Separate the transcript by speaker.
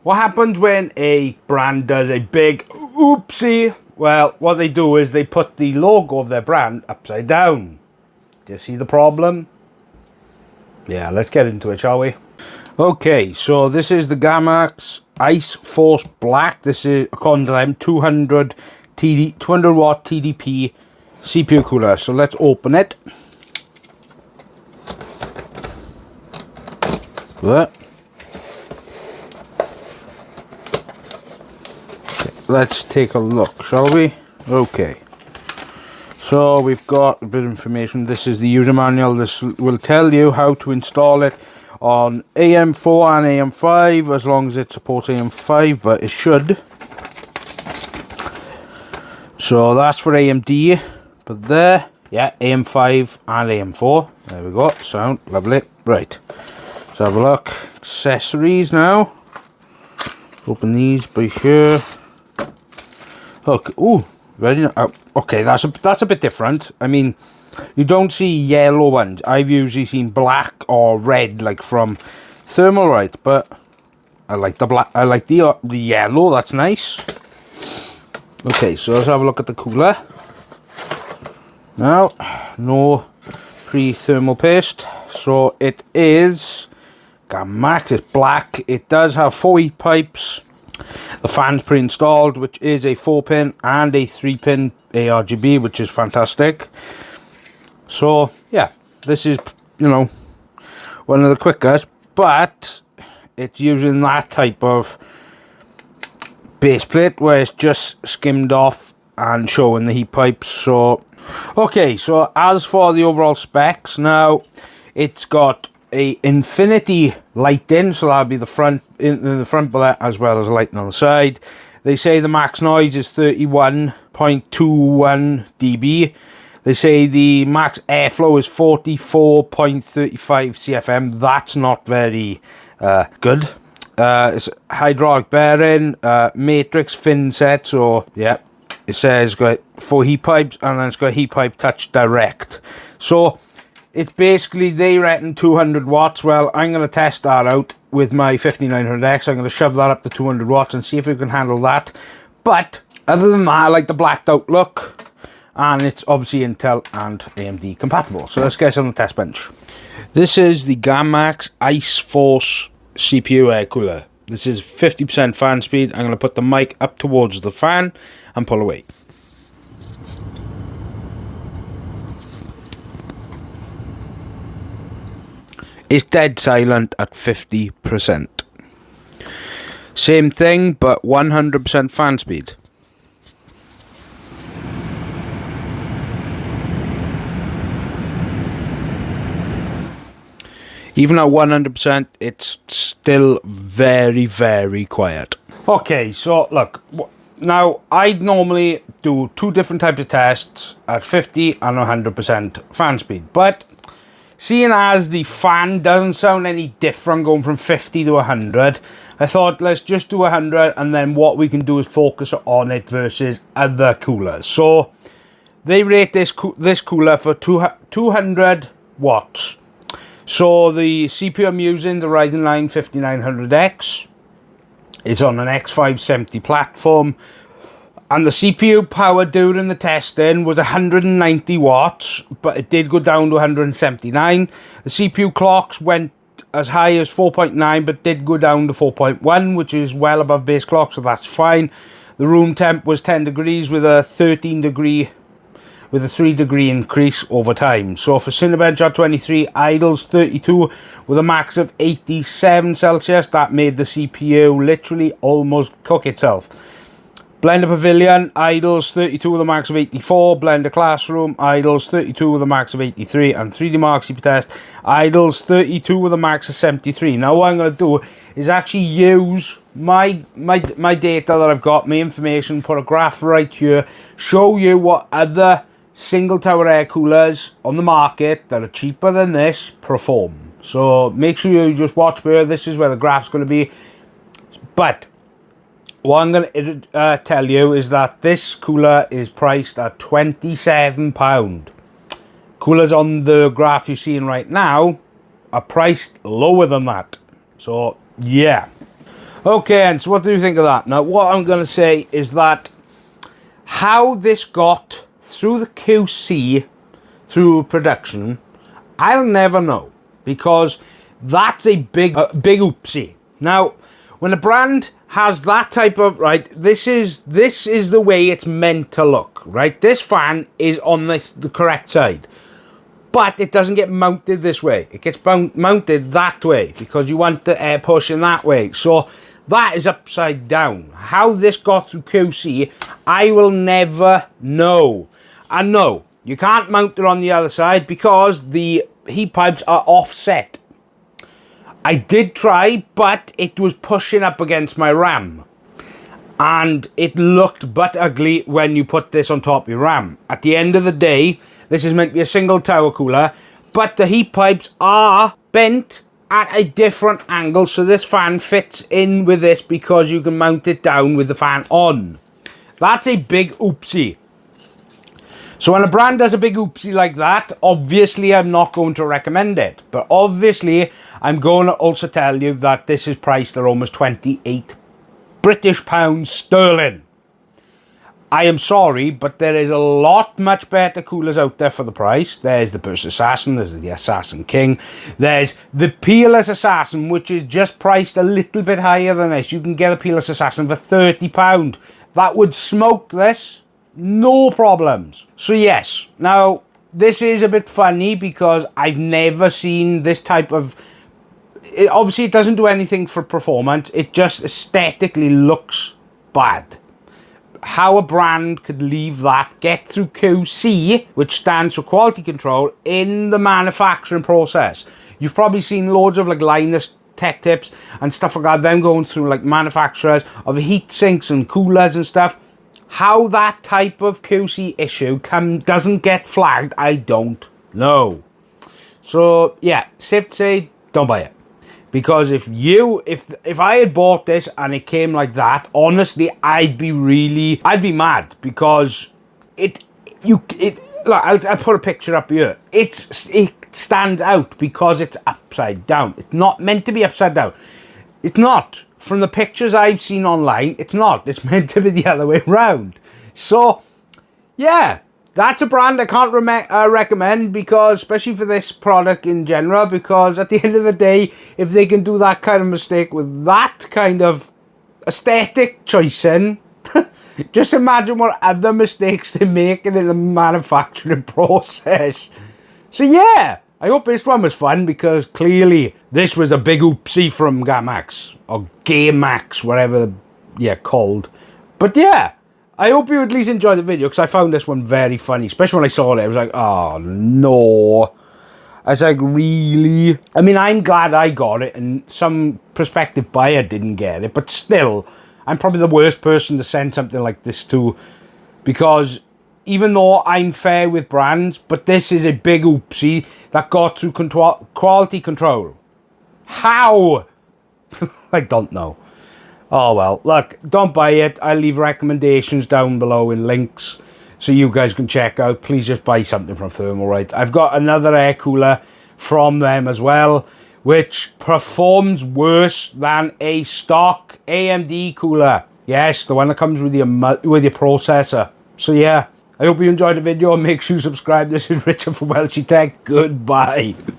Speaker 1: What happens when a brand does a big oopsie? Well, what they do is they put the logo of their brand upside down. Do you see the problem? Yeah, let's get into it, shall we? Okay, so this is the GameMax Ice Force Black. This is, according to them, 200 watt TDP CPU cooler. So let's open it. There. Let's take a look, shall we? Okay. So we've got a bit of information. This is the user manual. This will tell you how to install it on AM4 and AM5, as long as it supports AM5, but it should. So that's for AMD. But there, yeah, AM5 and AM4. There we go. Sound lovely. Right. Let's have a look. Accessories now. Open these by here. Look, ooh, very nice. Okay, that's a bit different. I mean, you don't see yellow ones. I've usually seen black or red, like from Thermalright, but I like the black. I like the yellow. That's nice. Okay, so let's have a look at the cooler. Now, no pre-thermal paste, so it is GameMax. It's black. It does have 4 heat pipes. The fan's pre-installed, which is a 4-pin and a 3-pin ARGB, which is fantastic. So, yeah, this is, you know, one of the quickest, but it's using that type of base plate where it's just skimmed off and showing the heat pipes. So, okay, so as for the overall specs, now, it's got a infinity lighting, so that'll be the front in the front bullet as well as lighting on the side. They say the max noise is 31.21 dB. They say the max airflow is 44.35 CFM. That's not very good. It's hydraulic bearing, matrix fin set. So yeah, it says it's got 4 heat pipes, and then it's got heat pipe touch direct. So it's basically, they reckon 200 watts. Well, I'm going to test that out with my 5900X. I'm going to shove that up to 200 watts and see if we can handle that. But other than that, I like the blacked out look. And it's obviously Intel and AMD compatible. So let's get on the test bench. This is the GameMax Ice Force CPU air cooler. This is 50% fan speed. I'm going to put the mic up towards the fan and pull away. It's dead silent at 50%. Same thing, but 100% fan speed. Even at 100%, it's still very, very quiet. Okay, so look, now I'd normally do 2 different types of tests at 50 and 100% fan speed, but seeing as the fan doesn't sound any different going from 50 to 100, I thought let's just do 100, and then what we can do is focus on it versus other coolers. So they rate this cooler for 200 watts. So the CPU I'm using, the Ryzen 9 5900X, is on an X570 platform. And the CPU power during the testing was 190 watts, but it did go down to 179. The CPU clocks went as high as 4.9, but did go down to 4.1, which is well above base clock, so that's fine. The room temp was 10 degrees with a 3-degree increase over time. So for Cinebench R23, idles 32 with a max of 87 Celsius. That made the CPU literally almost cook itself. Blender Pavilion, idles 32 with a max of 84. Blender Classroom, idles 32 with a max of 83. And 3D Mark CPU Test, idles 32 with a max of 73. Now what I'm going to do is actually use my data that I've got, my information, put a graph right here, show you what other single tower air coolers on the market that are cheaper than this perform. So make sure you just watch where this is where the graph's going to be. But what I'm going to tell you is that this cooler is priced at £27. Coolers on the graph you're seeing right now are priced lower than that. So yeah. Okay, and so what do you think of that? Now, what I'm going to say is that how this got through the QC, through production, I'll never know, because that's a big oopsie. Now, when a brand has that type of, right, this is the way it's meant to look, right? This fan is on the correct side, but it doesn't get mounted this way. It gets mounted that way because you want the air pushing that way. So that is upside down. How this got through QC, I will never know. And no, you can't mount it on the other side because the heat pipes are offset. I did try, but it was pushing up against my RAM. And it looked but ugly when you put this on top of your RAM. At the end of the day, this is meant to be a single tower cooler, but the heat pipes are bent at a different angle, so this fan fits in with this because you can mount it down with the fan on. That's a big oopsie. So when a brand does a big oopsie like that, obviously I'm not going to recommend it. But obviously I'm going to also tell you that this is priced at almost 28 British pounds sterling. I am sorry, but there is a lot much better coolers out there for the price. There's the Burst Assassin, there's the Assassin King, there's the Peerless Assassin, which is just priced a little bit higher than this. You can get a Peerless Assassin for £30. That would smoke this. No problems. So yes, now this is a bit funny because I've never seen this type of... obviously it doesn't do anything for performance, it just aesthetically looks bad. How a brand could leave that, get through QC, which stands for quality control, in the manufacturing process. You've probably seen loads of like Linus Tech Tips and stuff like that, them going through like manufacturers of heat sinks and coolers and stuff. How that type of QC issue doesn't get flagged, I don't know. So yeah, safe to say, don't buy it. Because if I had bought this and it came like that, honestly, I'd be mad, because look, I'll put a picture up here. It stands out because it's upside down. It's not meant to be upside down. It's not. From the pictures I've seen online, it's not. It's meant to be the other way around. So, yeah, that's a brand I can't recommend, because, especially for this product in general, because at the end of the day, if they can do that kind of mistake with that kind of aesthetic choicing, just imagine what other mistakes they're making in the manufacturing process. So, yeah. I hope this one was fun, because clearly this was a big oopsie from GameMax, or GameMax, whatever they're called. But yeah, I hope you at least enjoyed the video, because I found this one very funny, especially when I saw it. I was like, oh no. I was like, really? I mean, I'm glad I got it, and some prospective buyer didn't get it, but still, I'm probably the worst person to send something like this to, because even though I'm fair with brands, but this is a big oopsie that got through quality control. How? I don't know. Oh well, look, don't buy it. I'll leave recommendations down below in links so you guys can check out. Please just buy something from Thermalright. I've got another air cooler from them as well, which performs worse than a stock AMD cooler. Yes, the one that comes with your processor. So yeah, I hope you enjoyed the video. Make sure you subscribe. This is Richard from WELSHYTECH. Goodbye.